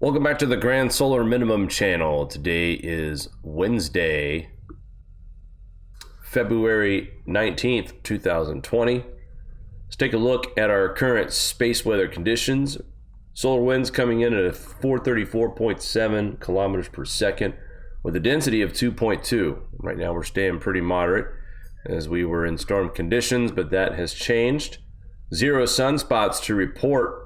Welcome back to the Grand Solar Minimum channel. Today is Wednesday, February 19th, 2020. Let's take a look at our current space weather conditions. Solar winds coming in at 434.7 kilometers per second with a density of 2.2. Right now we're staying pretty moderate as we were in storm conditions, but that has changed. 0 sunspots to report.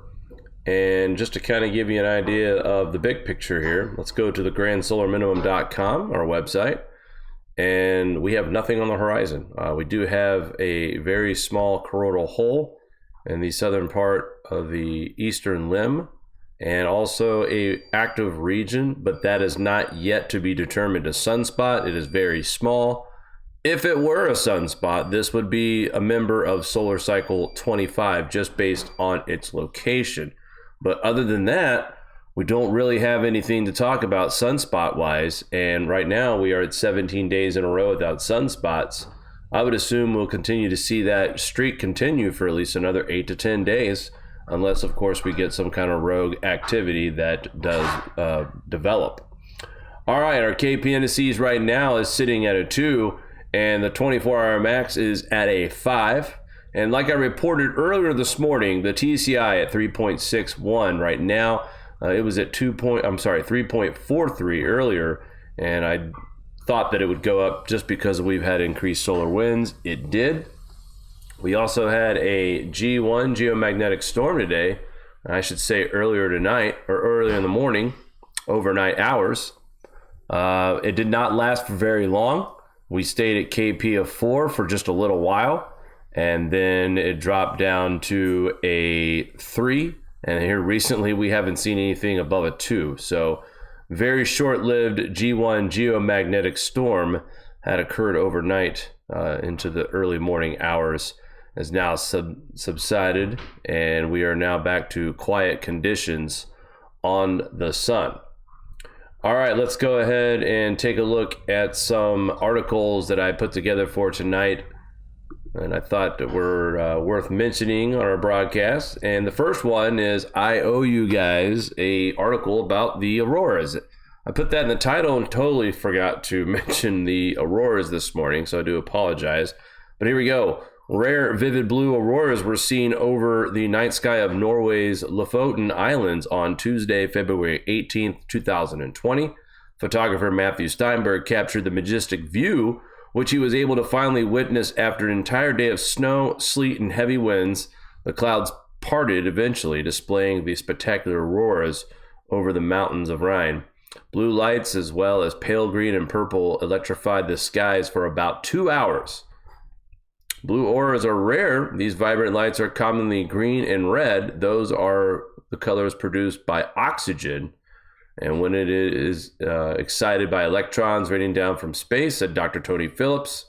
And just to kind of give you an idea of the big picture here, let's go to the grandsolarminimum.com, our website, and we have nothing on the horizon. We do have a very small coronal hole in the southern part of the eastern limb, and also a active region, but that is not yet to be determined a sunspot. It is very small. If it were a sunspot, this would be a member of solar cycle 25 just based on its location. But other than that, we don't really have anything to talk about sunspot wise. And right now we are at 17 days in a row without sunspots. I would assume we'll continue to see that streak continue for at least another 8 to 10 days, unless of course we get some kind of rogue activity that does develop. All right, our KP indices right now is sitting at a 2, and the 24-hour max is at a 5. And like I reported earlier this morning, the TCI at 3.61 right now. It was at 3.43 earlier, and I thought that it would go up just because we've had increased solar winds. It did. We also had a G1 geomagnetic storm today. I should say earlier tonight or earlier in the morning, overnight hours. It did not last for very long. We stayed at KP of 4 for just a little while. And then it dropped down to a 3. And here recently, we haven't seen anything above a 2. So very short-lived G1 geomagnetic storm had occurred overnight into the early morning hours, has now subsided. And we are now back to quiet conditions on the sun. All right, let's go ahead and take a look at some articles that I put together for tonight, and I thought that were worth mentioning on our broadcast. And the first one is I owe you guys a article about the auroras. I put that in the title and totally forgot to mention the auroras this morning, so I do apologize. But here we go. Rare vivid blue auroras were seen over the night sky of Norway's Lofoten Islands on Tuesday, February 18th, 2020. Photographer Matthew Steinberg captured the majestic view, which he was able to finally witness after an entire day of snow, sleet, and heavy winds. The clouds parted eventually, displaying the spectacular auroras over the mountains of Rhine. Blue lights as well as pale green and purple electrified the skies for about 2 hours. Blue auroras are rare. These vibrant lights are commonly green and red. Those are the colors produced by oxygen, and when it is excited by electrons raining down from space, said Dr. Tony Phillips.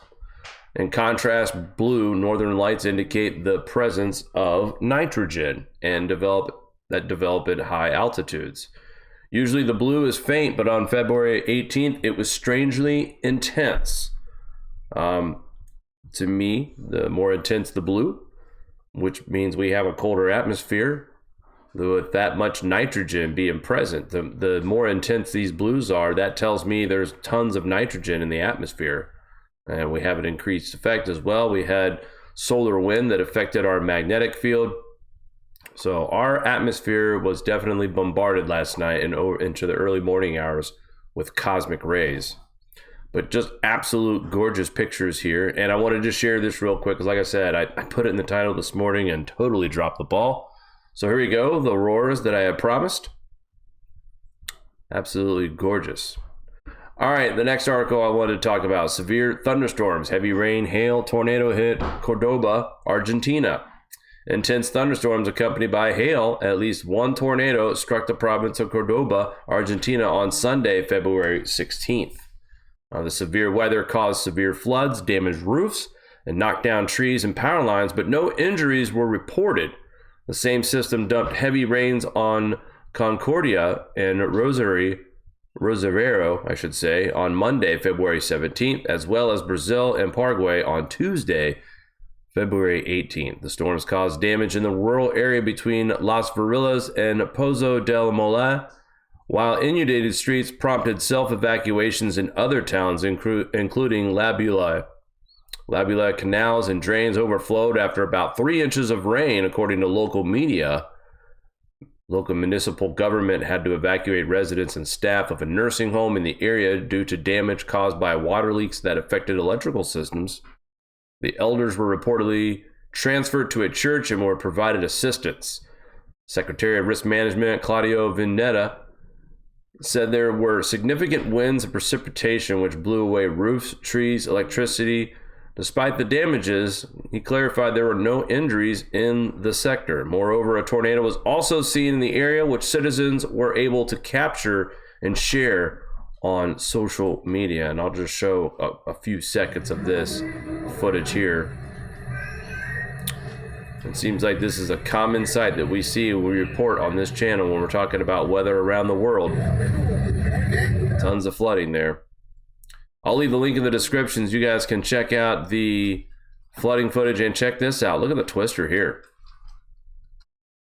In contrast, blue northern lights indicate the presence of nitrogen and develop at high altitudes. Usually the blue is faint, but on February 18th, it was strangely intense. To me, the more intense the blue, which means we have a colder atmosphere, with that much nitrogen being present, the more intense these blues are, that tells me there's tons of nitrogen in the atmosphere. And we have an increased effect as well. We had solar wind that affected our magnetic field. So our atmosphere was definitely bombarded last night and into the early morning hours with cosmic rays. But just absolute gorgeous pictures here. And I wanted to share this real quick because like I said, I put it in the title this morning and totally dropped the ball. So here we go, the auroras that I had promised. Absolutely gorgeous. All right, the next article I wanted to talk about, severe thunderstorms, heavy rain, hail, tornado hit Cordoba, Argentina. Intense thunderstorms accompanied by hail, at least one tornado struck the province of Cordoba, Argentina on Sunday, February 16th. The severe weather caused severe floods, damaged roofs, and knocked down trees and power lines, but no injuries were reported. The same system dumped heavy rains on Concordia and Rosario, on Monday, February 17th, as well as Brazil and Paraguay on Tuesday, February 18th. The storms caused damage in the rural area between Las Varillas and Pozo del Mola, while inundated streets prompted self-evacuations in other towns, including Labula. Labula canals and drains overflowed after about 3 inches of rain, according to local media. Local municipal government had to evacuate residents and staff of a nursing home in the area due to damage caused by water leaks that affected electrical systems. The elders were reportedly transferred to a church and were provided assistance. Secretary of Risk Management Claudio Vinetta said there were significant winds and precipitation which blew away roofs, trees, electricity. Despite the damages, he clarified there were no injuries in the sector. Moreover, a tornado was also seen in the area, which citizens were able to capture and share on social media. And I'll just show a few seconds of this footage here. It seems like this is a common sight that we see when we report on this channel when we're talking about weather around the world. Tons of flooding there. I'll leave the link in the descriptions. You guys can check out the flooding footage and check this out. Look at the twister here.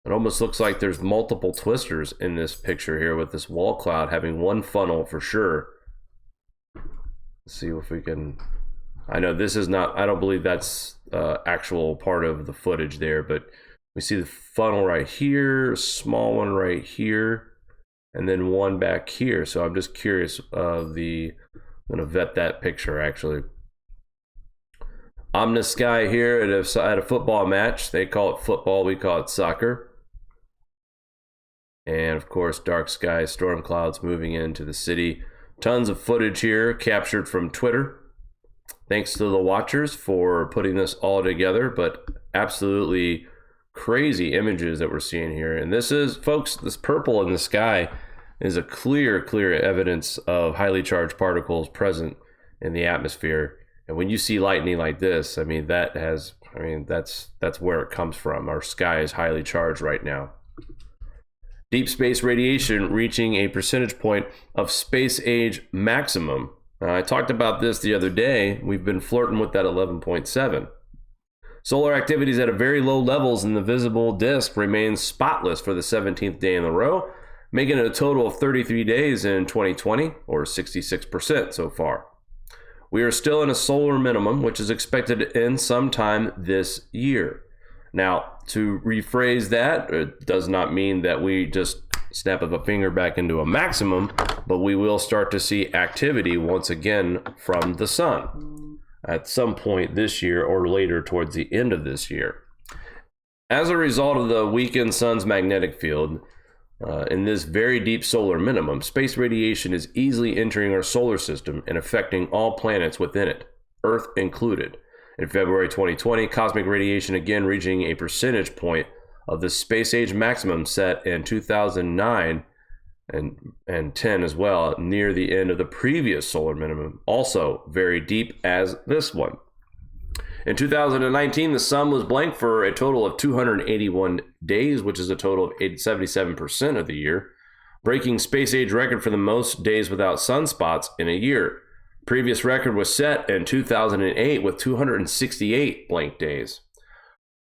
It almost looks like there's multiple twisters in this picture here, with this wall cloud having one funnel for sure. Let's see if we can... I know this is not... I don't believe that's actual part of the footage there, but we see the funnel right here, a small one right here, and then one back here. So I'm just curious of the... I'm going to vet that picture, actually. Ominous sky here at a football match. They call it football, we call it soccer. And, of course, dark skies, storm clouds moving into the city. Tons of footage here captured from Twitter. Thanks to the watchers for putting this all together, but absolutely crazy images that we're seeing here. And this is, folks, this purple in the sky is a clear evidence of highly charged particles present in the atmosphere. And when you see lightning like this, I mean, that's where it comes from. Our sky is highly charged right now. Deep space radiation reaching a percentage point of space age maximum. I talked about this the other day. We've been flirting with that 11.7. Solar activity is at a very low levels, and the visible disk remains spotless for the 17th day in a row, making it a total of 33 days in 2020, or 66% so far. We are still in a solar minimum, which is expected to end sometime this year. Now, to rephrase that, it does not mean that we just snap of a finger back into a maximum, but we will start to see activity once again from the sun at some point this year or later towards the end of this year. As a result of the weakened sun's magnetic field, in this very deep solar minimum, space radiation is easily entering our solar system and affecting all planets within it, Earth included. In February 2020, cosmic radiation again reaching a percentage point of the space age maximum set in 2009 and 10 as well, near the end of the previous solar minimum, also very deep as this one. In 2019, the sun was blank for a total of 281 days, which is a total of 77% of the year, breaking space age record for the most days without sunspots in a year. Previous record was set in 2008 with 268 blank days.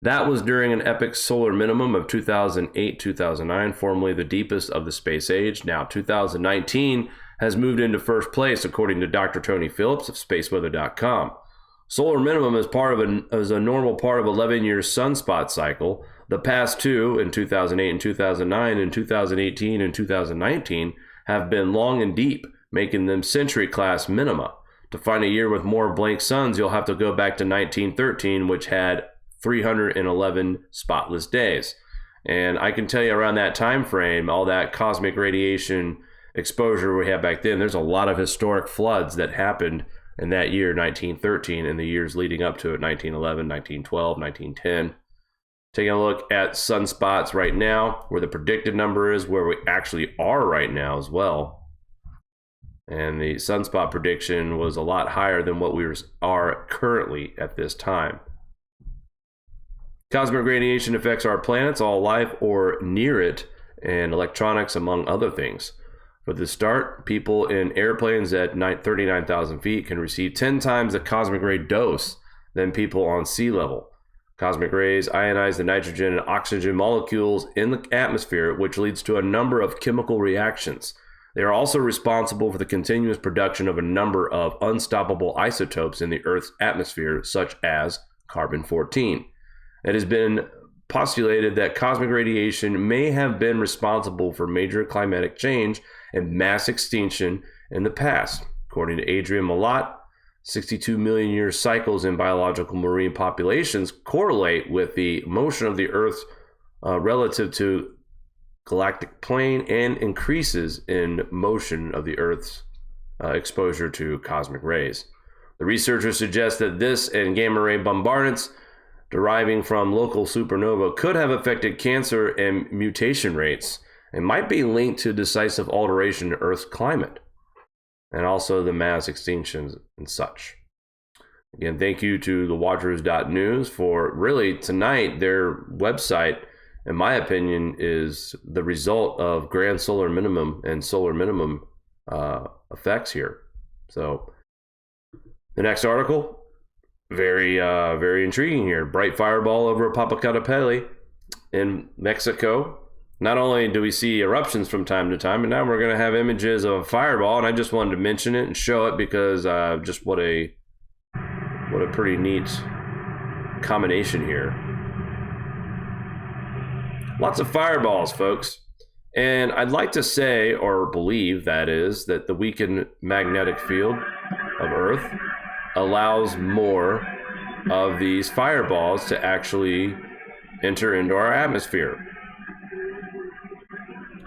That was during an epic solar minimum of 2008-2009, formerly the deepest of the space age. Now 2019 has moved into first place, according to Dr. Tony Phillips of SPACEWEATHER.com. Solar minimum is a normal part of 11 years sunspot cycle. The past two, in 2008 and 2009, and 2018 and 2019, have been long and deep, making them century-class minima. To find a year with more blank suns, you'll have to go back to 1913, which had 311 spotless days. And I can tell you around that time frame, all that cosmic radiation exposure we had back then, there's a lot of historic floods that happened in that year, 1913, and the years leading up to it, 1911, 1912, 1910. Taking a look at sunspots right now, where the predicted number is, where we actually are right now as well. And the sunspot prediction was a lot higher than what we are currently at this time. Cosmic radiation affects our planets, all life or near it, and electronics, among other things. For the start, people in airplanes at 39,000 feet can receive 10 times the cosmic ray dose than people on sea level. Cosmic rays ionize the nitrogen and oxygen molecules in the atmosphere, which leads to a number of chemical reactions. They are also responsible for the continuous production of a number of unstoppable isotopes in the Earth's atmosphere, such as carbon-14. It has been postulated that cosmic radiation may have been responsible for major climatic change and mass extinction in the past. According to Adrian Malott, 62 million year cycles in biological marine populations correlate with the motion of the Earth relative to galactic plane and increases in motion of the Earth's exposure to cosmic rays. The researchers suggest that this and gamma ray bombardments deriving from local supernova could have affected cancer and mutation rates and might be linked to decisive alteration in Earth's climate and also the mass extinctions and such. Again, thank you to the Watchers.news for really tonight. Their website, in my opinion, is the result of grand solar minimum and solar minimum effects here. So the next article, very intriguing here. Bright fireball over Popocatépetl in Mexico. Not only do we see eruptions from time to time, but now we're going to have images of a fireball, and I just wanted to mention it and show it because just what a pretty neat combination here. Lots of fireballs, folks. And I'd like to say, or believe that is, that the weakened magnetic field of Earth allows more of these fireballs to actually enter into our atmosphere.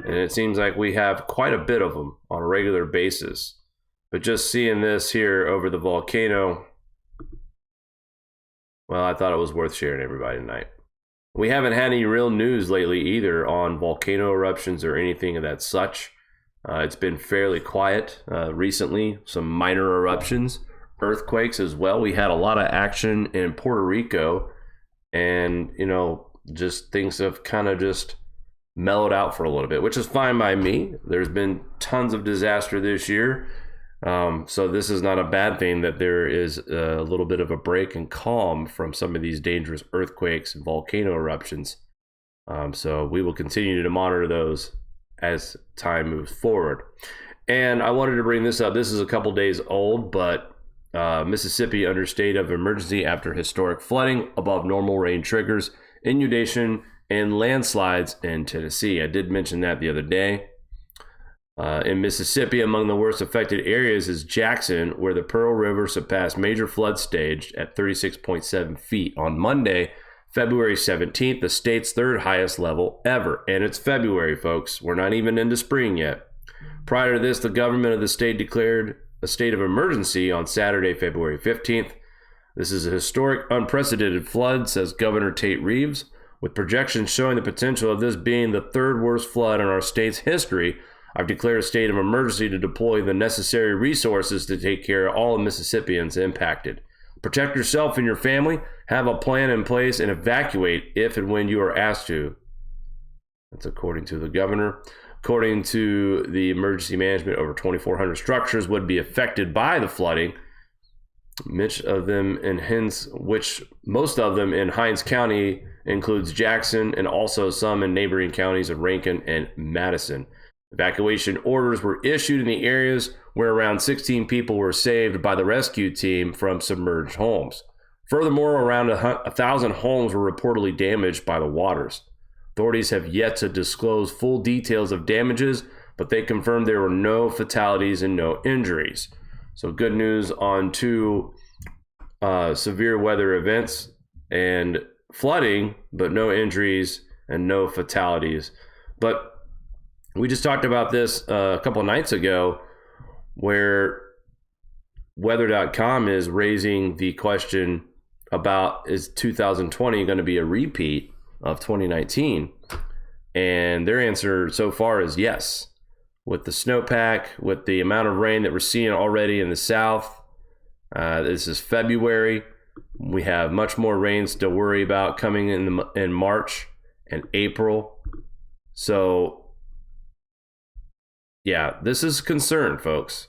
And it seems like we have quite a bit of them on a regular basis. But just seeing this here over the volcano, well, I thought it was worth sharing everybody tonight. We haven't had any real news lately either on volcano eruptions or anything of that such. It's been fairly quiet recently. Some minor eruptions, earthquakes as well. We had a lot of action in Puerto Rico, and just things have kind of just mellowed out for a little bit, which is fine by me. There's been tons of disaster this year, so this is not a bad thing that there is a little bit of a break and calm from some of these dangerous earthquakes and volcano eruptions. So we will continue to monitor those as time moves forward. And I wanted to bring this up. This is a couple days old, but Mississippi under state of emergency after historic flooding above normal rain triggers inundation and landslides in Tennessee. I did mention that the other day. In Mississippi, among the worst affected areas is Jackson, where the Pearl River surpassed major flood stage at 36.7 feet on Monday, February 17th, the state's third highest level ever. And it's February, folks. We're not even into spring yet. Prior to this, the government of the state declared a state of emergency on Saturday, February 15th. This is a historic, unprecedented flood, says Governor Tate Reeves, with projections showing the potential of this being the third worst flood in our state's history. I've declared a state of emergency to deploy the necessary resources to take care of all Mississippians impacted. Protect yourself and your family, have a plan in place, and evacuate if and when you are asked to. That's according to the governor. According to the emergency management, over 2,400 structures would be affected by the flooding. Most of them in Hinds County includes Jackson, and also some in neighboring counties of Rankin and Madison. Evacuation orders were issued in the areas where around 16 people were saved by the rescue team from submerged homes. Furthermore, around 1,000 homes were reportedly damaged by the waters. Authorities have yet to disclose full details of damages, but they confirmed there were no fatalities and no injuries. So good news on two severe weather events and flooding, but no injuries and no fatalities. But we just talked about this a couple of nights ago, where weather.com is raising the question about, is 2020 going to be a repeat of 2019? And their answer so far is yes. With the snowpack, with the amount of rain that we're seeing already in the south, this is February. We have much more rains to worry about coming in March and April. So yeah, this is a concern, folks.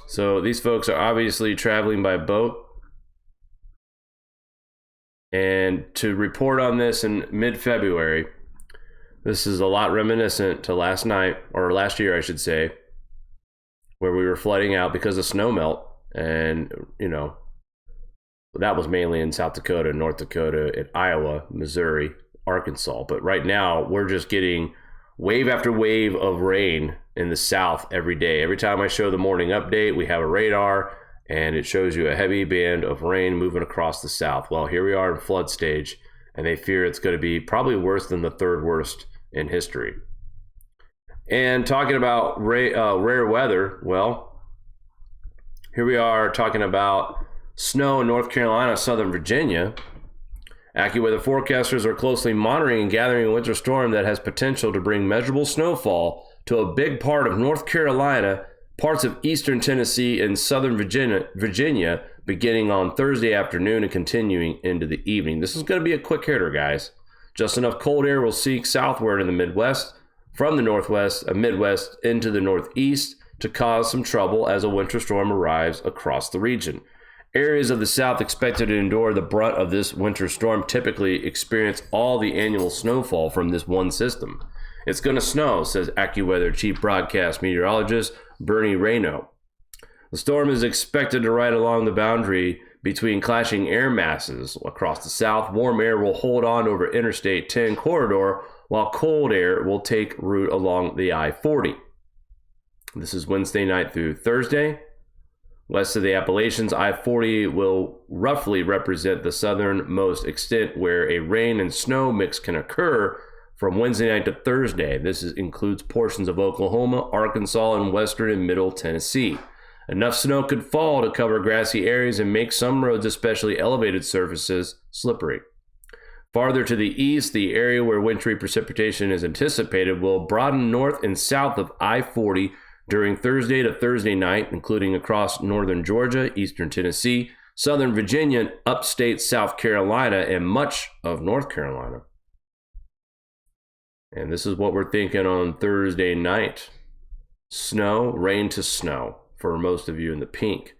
So these folks are obviously traveling by boat. And to report on this in mid-February, this is a lot reminiscent to last night, or last year I should say, where we were flooding out because of snow melt. And, you know, that was mainly in South Dakota, North Dakota, in Iowa, Missouri, Arkansas. But right now, we're just getting wave after wave of rain in the South every day. Every time I show the morning update, we have a radar, and it shows you a heavy band of rain moving across the South. Well, here we are in flood stage, and they fear it's going to be probably worse than the third worst in history. And talking about rare weather, well, here we are talking about snow in North Carolina, Southern Virginia. AccuWeather forecasters are closely monitoring and gathering a winter storm that has potential to bring measurable snowfall to a big part of North Carolina, parts of eastern Tennessee, and southern Virginia, beginning on Thursday afternoon and continuing into the evening. This is going to be a quick hitter, guys. Just enough cold air will seek southward in the Midwest, from the Northwest, Midwest into the Northeast to cause some trouble as a winter storm arrives across the region. Areas of the South expected to endure the brunt of this winter storm typically experience all the annual snowfall from this one system. It's going to snow, says AccuWeather Chief Broadcast Meteorologist Bernie Rayno. The storm is expected to ride along the boundary between clashing air masses across the South. Warm air will hold on over Interstate 10 corridor, while cold air will take route along the I-40. This is Wednesday night through Thursday. West of the Appalachians, I-40 will roughly represent the southernmost extent where a rain and snow mix can occur from Wednesday night to Thursday. This includes portions of Oklahoma, Arkansas, and western and middle Tennessee. Enough snow could fall to cover grassy areas and make some roads, especially elevated surfaces, slippery. Farther to the east, the area where wintry precipitation is anticipated will broaden north and south of I-40 during Thursday to Thursday night, including across northern Georgia, eastern Tennessee, southern Virginia, upstate South Carolina, and much of North Carolina. And this is what we're thinking on Thursday night. Snow, rain to snow for most of you in the pink,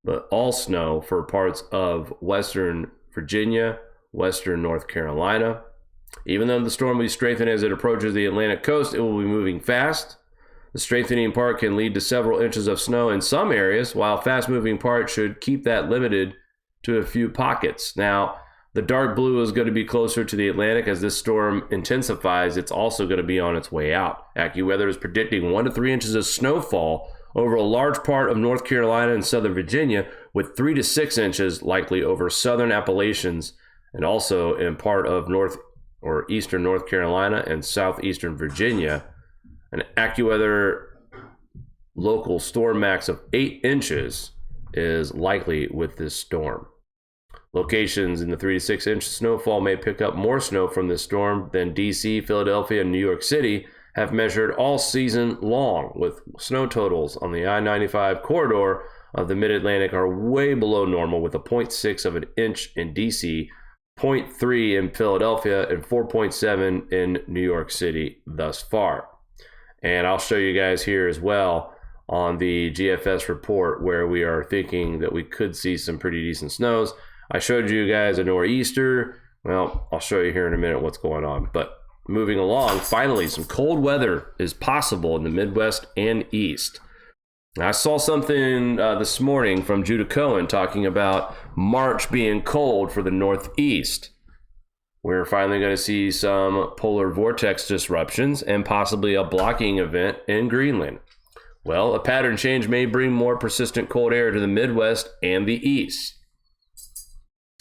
but all snow for parts of western Virginia, western North Carolina. Even though the storm will be strengthened as it approaches the Atlantic coast, it will be moving fast. The strengthening part can lead to several inches of snow in some areas, while fast-moving part should keep that limited to a few pockets. Now, the dark blue is going to be closer to the Atlantic. As this storm intensifies, it's also going to be on its way out. AccuWeather is predicting 1 to 3 inches of snowfall over a large part of North Carolina and southern Virginia, with 3 to 6 inches likely over southern Appalachians and also in part of north or eastern North Carolina and southeastern Virginia. An AccuWeather local storm max of 8 inches is likely with this storm. Locations in the 3 to 6 inch snowfall may pick up more snow from this storm than DC, Philadelphia, and New York City have measured all season long, with snow totals on the I-95 corridor of the Mid-Atlantic are way below normal, with a 0.6 of an inch in DC, 0.3 in Philadelphia, and 4.7 in New York City thus far. And I'll show you guys here as well on the GFS report where we are thinking that we could see some pretty decent snows. I showed you guys a nor'easter. Well, I'll show you here in a minute what's going on. But moving along, finally, some cold weather is possible in the Midwest and East. I saw something this morning from Judah Cohen talking about March being cold for the Northeast. We're finally going to see some polar vortex disruptions and possibly a blocking event in Greenland. Well, a pattern change may bring more persistent cold air to the Midwest and the East.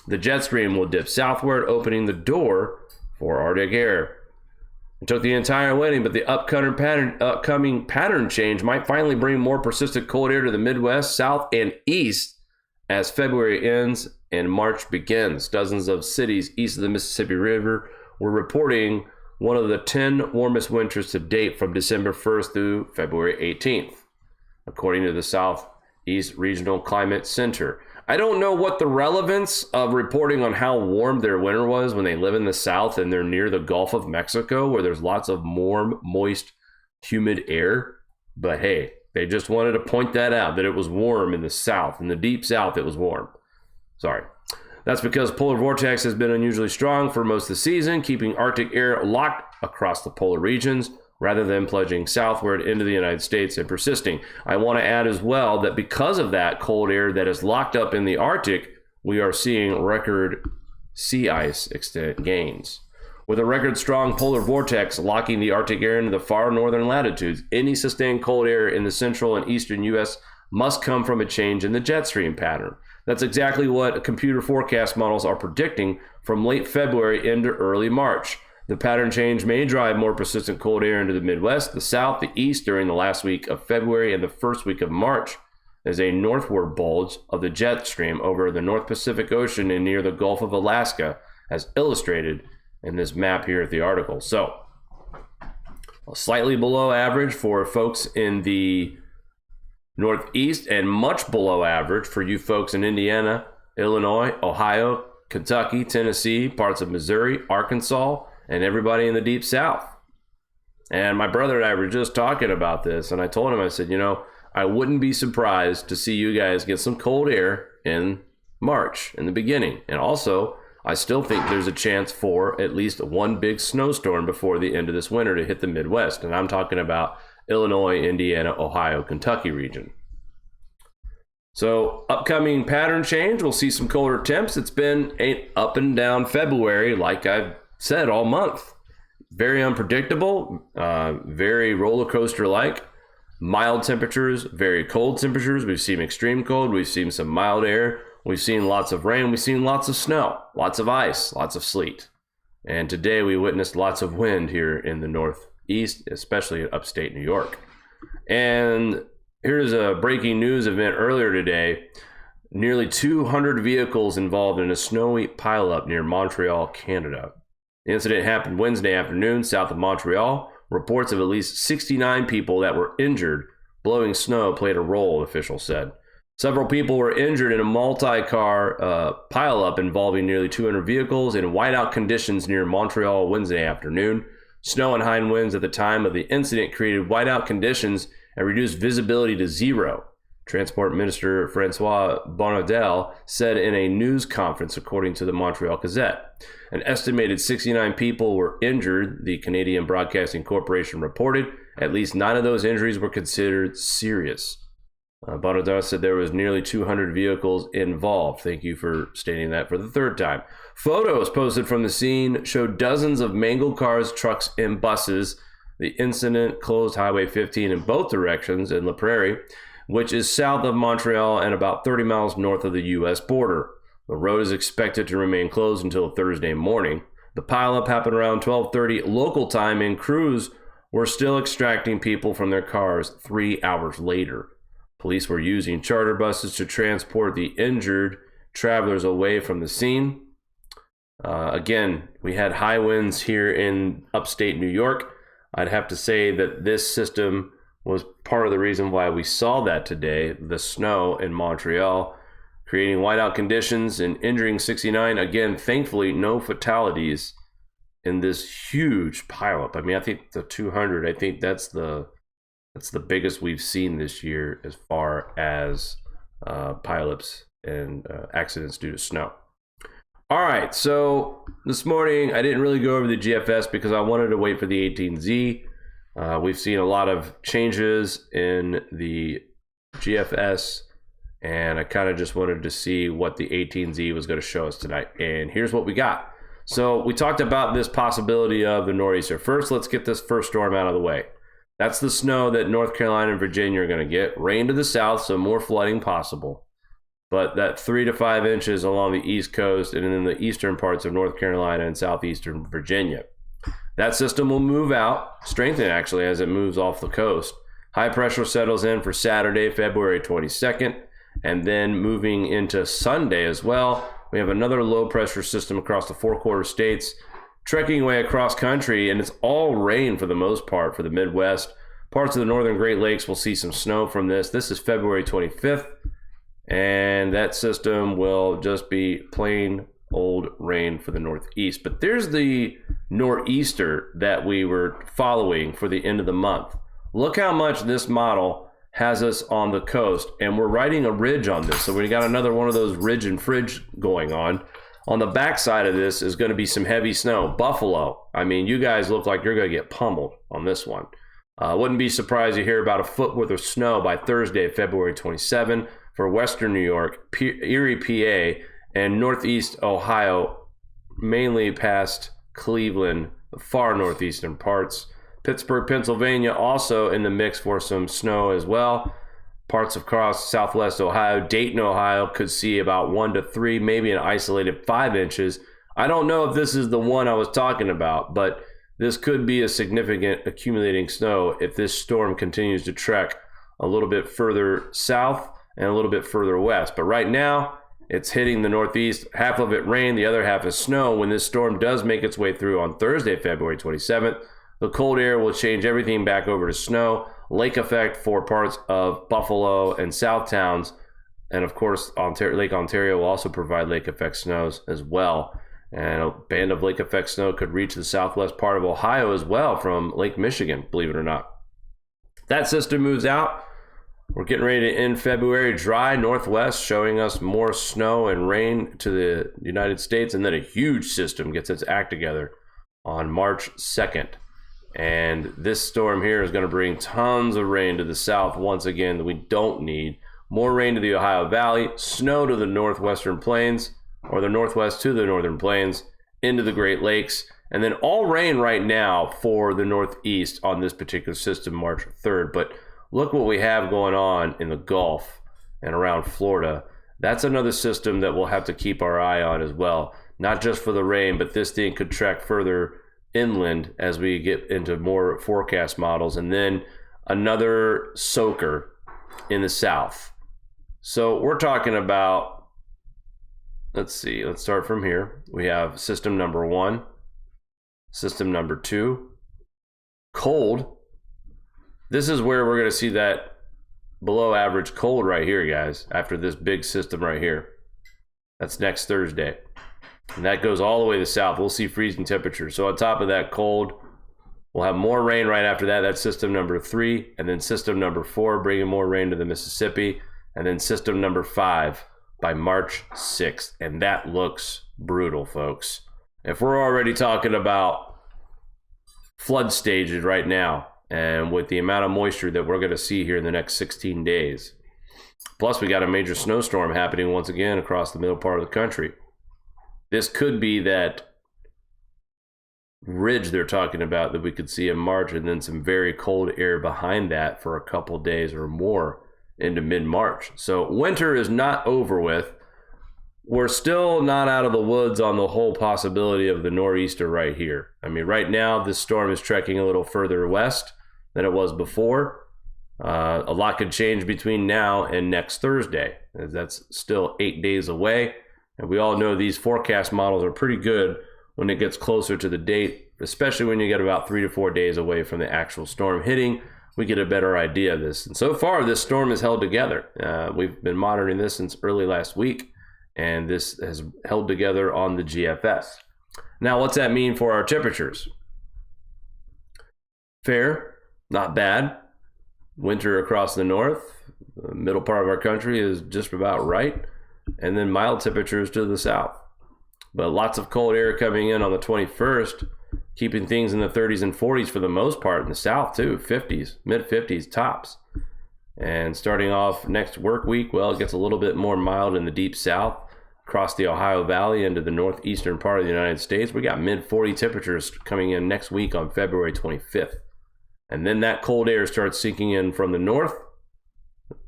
The jet stream will dip southward, opening the door for Arctic air. It took the entire winter, but the upcoming pattern change might finally bring more persistent cold air to the Midwest, South, and East as February ends and March begins. Dozens of cities east of the Mississippi River were reporting one of the 10 warmest winters to date from December 1st through February 18th, according to the Southeast Regional Climate Center. I don't know what the relevance of reporting on how warm their winter was when they live in the South and they're near the Gulf of Mexico, where there's lots of warm, moist, humid air. But hey, They just wanted to point that out, that it was warm in the south. In the deep south, it was warm. Sorry. That's because polar vortex has been unusually strong for most of the season, keeping Arctic air locked across the polar regions rather than pledging southward into the United States and persisting. I want to add as well that because of that cold air that is locked up in the Arctic, we are seeing record sea ice extent gains. With a record strong polar vortex locking the Arctic air into the far northern latitudes, any sustained cold air in the central and eastern U.S. must come from a change in the jet stream pattern. That's exactly what computer forecast models are predicting from late February into early March. The pattern change may drive more persistent cold air into the Midwest, the South, the East during the last week of February and the first week of March, as a northward bulge of the jet stream over the North Pacific Ocean and near the Gulf of Alaska, as illustrated in this map here at the article. So, slightly below average for folks in the Northeast and much below average for you folks in Indiana, Illinois, Ohio, Kentucky, Tennessee, parts of Missouri, Arkansas, and everybody in the Deep South. And my brother and I were just talking about this, and I told him, I said, I wouldn't be surprised to see you guys get some cold air in March, in the beginning. And also, I still think there's a chance for at least one big snowstorm before the end of this winter to hit the Midwest. And I'm talking about Illinois, Indiana, Ohio, Kentucky region. So upcoming pattern change, we'll see some colder temps. It's been an up and down February, like I've said, all month. Very unpredictable, very roller coaster like. Mild temperatures, very cold temperatures. We've seen extreme cold. We've seen some mild air. We've seen lots of rain. We've seen lots of snow, lots of ice, lots of sleet. And today we witnessed lots of wind here in the Northeast, especially in upstate New York. And here's a breaking news event earlier today. Nearly 200 vehicles involved in a snowy pileup near Montreal, Canada. The incident happened Wednesday afternoon south of Montreal. Reports of at least 69 people that were injured. Blowing snow played a role, officials said. Several people were injured in a multi-car pileup involving nearly 200 vehicles in whiteout conditions near Montreal Wednesday afternoon. Snow and high winds at the time of the incident created whiteout conditions and reduced visibility to zero. Transport Minister Francois Bonnardel said in a news conference, according to the Montreal Gazette. An estimated 69 people were injured, the Canadian Broadcasting Corporation reported. At least 9 of those injuries were considered serious. Bonnardel said there was nearly 200 vehicles involved. Thank you for stating that for the third time. Photos posted from the scene showed dozens of mangled cars, trucks, and buses. The incident closed Highway 15 in both directions in La Prairie, which is south of Montreal and about 30 miles north of the U.S. border. The road is expected to remain closed until Thursday morning. The pileup happened around 12:30 local time, and crews were still extracting people from their cars 3 hours later. Police were using charter buses to transport the injured travelers away from the scene. Again, we had high winds here in upstate New York. I'd have to say that this system was part of the reason why we saw that today, the snow in Montreal, creating whiteout conditions and injuring 69. Again, thankfully, no fatalities in this huge pileup. I mean, I think the 200, I think that's the biggest we've seen this year as far as pileups and accidents due to snow. All right, so this morning I didn't really go over the GFS because I wanted to wait for the 18Z. We've seen a lot of changes in the GFS, and I kind of just wanted to see what the 18Z was going to show us tonight. And here's what we got. So we talked about this possibility of the nor'easter. First, let's get this first storm out of the way. That's the snow that North Carolina and Virginia are going to get. Rain to the south, so more flooding possible. But that 3 to 5 inches along the East Coast and in the eastern parts of North Carolina and southeastern Virginia. That system will move out, strengthen actually as it moves off the coast. High pressure settles in for Saturday, February 22nd, and then moving into Sunday as well. We have another low pressure system across the 4 quarter states, trekking away across country, and it's all rain for the most part for the Midwest. Parts of the northern Great Lakes will see some snow from this. This is February 25th, and that system will just be plain old rain for the Northeast. But there's the nor'easter that we were following for the end of the month. Look how much this model has us on the coast, and we're riding a ridge on this. So we got another one of those ridge and fridge going on. On the backside of this is going to be some heavy snow. Buffalo, I mean, you guys look like you're going to get pummeled on this one. Wouldn't be surprised to hear about a foot worth of snow by Thursday, February 27 for western New York, Erie, PA, and northeast Ohio, mainly past Cleveland, the far northeastern parts. Pittsburgh, Pennsylvania also in the mix for some snow as well. Parts across southwest Ohio. Dayton, Ohio could see about 1 to 3, maybe an isolated 5 inches. I don't know if this is the one I was talking about, but this could be a significant accumulating snow if this storm continues to trek a little bit further south and a little bit further west. But right now, it's hitting the northeast. Half of it rain, the other half is snow. When this storm does make its way through on Thursday, February 27th, the cold air will change everything back over to snow. Lake effect for parts of Buffalo and South Towns. And of course, Lake Ontario will also provide lake effect snows as well. And a band of lake effect snow could reach the southwest part of Ohio as well from Lake Michigan, believe it or not. That system moves out. We're getting ready to end February. Dry northwest showing us more snow and rain to the United States. And then a huge system gets its act together on March 2nd. And this storm here is going to bring tons of rain to the south once again that we don't need. More rain to the Ohio Valley, snow to the northwestern plains, or the northwest to the northern plains, into the Great Lakes, and then all rain right now for the northeast on this particular system, March 3rd. But look what we have going on in the Gulf and around Florida. That's another system that we'll have to keep our eye on as well. Not just for the rain, but this thing could trek further inland as we get into more forecast models. And then another soaker in the south. So we're talking about, let's see, let's start from here. We have system number 1, system number 2, cold. This is where we're going to see that below average cold right here, guys, after this big system right here. That's next Thursday. And that goes all the way to the south. We'll see freezing temperatures. So on top of that cold, we'll have more rain right after that. That's system number 3. And then system number 4, bringing more rain to the Mississippi. And then system number 5 by March 6th. And that looks brutal, folks. If we're already talking about flood stages right now, and with the amount of moisture that we're going to see here in the next 16 days, plus we got a major snowstorm happening once again across the middle part of the country. This could be that ridge they're talking about that we could see in March, and then some very cold air behind that for a couple days or more into mid-March. So winter is not over with. We're still not out of the woods on the whole possibility of the nor'easter right here. I mean, right now, this storm is trekking a little further west than it was before. A lot could change between now and next Thursday, as that's still 8 days away. And we all know these forecast models are pretty good when it gets closer to the date, especially when you get about 3 to 4 days away from the actual storm hitting. We get a better idea of this. And so far, this storm has held together. We've been monitoring this since early last week, and this has held together on the GFS. Now, what's that mean for our temperatures? Fair, not bad. Winter across the north, the middle part of our country is just about right. And then mild temperatures to the south. But lots of cold air coming in on the 21st, keeping things in the 30s and 40s for the most part in the south too, 50s, mid-50s tops. And starting off next work week, well, it gets a little bit more mild in the deep south, across the Ohio Valley into the northeastern part of the United States. We got mid-40 temperatures coming in next week on February 25th. And then that cold air starts sinking in from the north,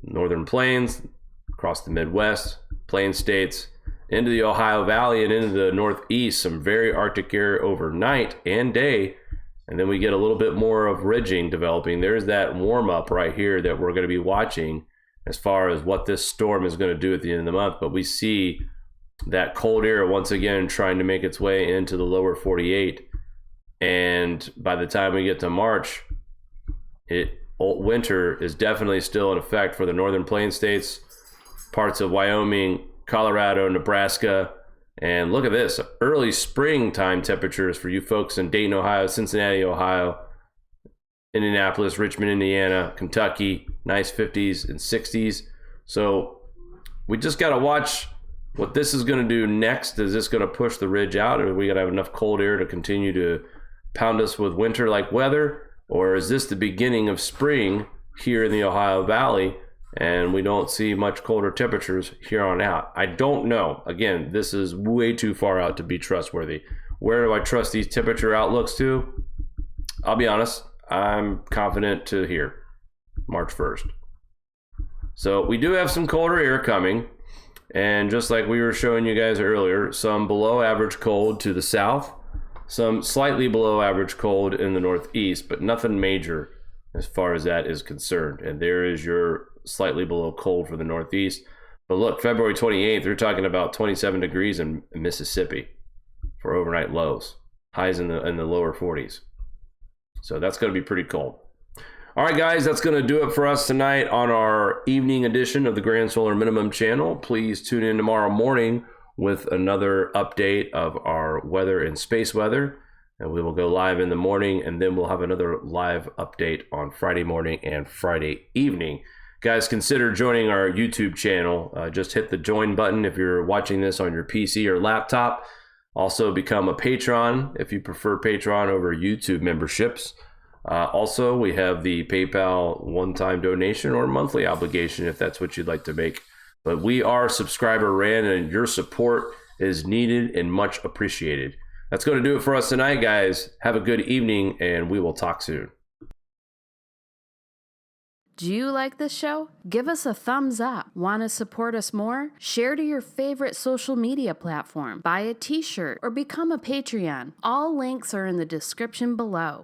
northern plains, across the Midwest, Plain States, into the Ohio Valley and into the northeast, some very Arctic air overnight and day. And then we get a little bit more of ridging developing. There's that warm up right here that we're going to be watching as far as what this storm is going to do at the end of the month. But we see that cold air once again trying to make its way into the lower 48. And by the time we get to March, winter is definitely still in effect for the northern plain states, parts of Wyoming, Colorado, Nebraska. And look at this, early springtime temperatures for you folks in Dayton, Ohio, Cincinnati, Ohio, Indianapolis, Richmond, Indiana, Kentucky, nice 50s and 60s. So we just got to watch what this is going to do next. Is this going to push the ridge out? Or are we going to have enough cold air to continue to pound us with winter-like weather? Or is this the beginning of spring here in the Ohio Valley and we don't see much colder temperatures here on out? I don't know. Again, this is way too far out to be trustworthy. Where do I trust these temperature outlooks to? I'll be honest, I'm confident to here, March 1st. So we do have some colder air coming. And just like we were showing you guys earlier, some below average cold to the south, some slightly below average cold in the northeast, but nothing major as far as that is concerned. And there is your slightly below cold for the northeast. But look, February 28th, they're talking about 27 degrees in Mississippi for overnight lows, highs in the lower 40s. So that's going to be pretty cold. All right, guys, that's going to do it for us tonight on our evening edition of the Grand Solar Minimum channel. Please tune in tomorrow morning with another update of our weather and space weather. And we will go live in the morning, and then we'll have another live update on Friday morning and Friday evening. Guys, consider joining our YouTube channel. Just hit the join button if you're watching this on your PC or laptop. Also, become a patron if you prefer Patreon over YouTube memberships. Also, we have the PayPal one-time donation or monthly obligation if that's what you'd like to make. But we are subscriber ran, and your support is needed and much appreciated. That's going to do it for us tonight, guys. Have a good evening, and we will talk soon. Do you like this show? Give us a thumbs up. Want to support us more? Share to your favorite social media platform. Buy a t-shirt or become a Patreon. All links are in the description below.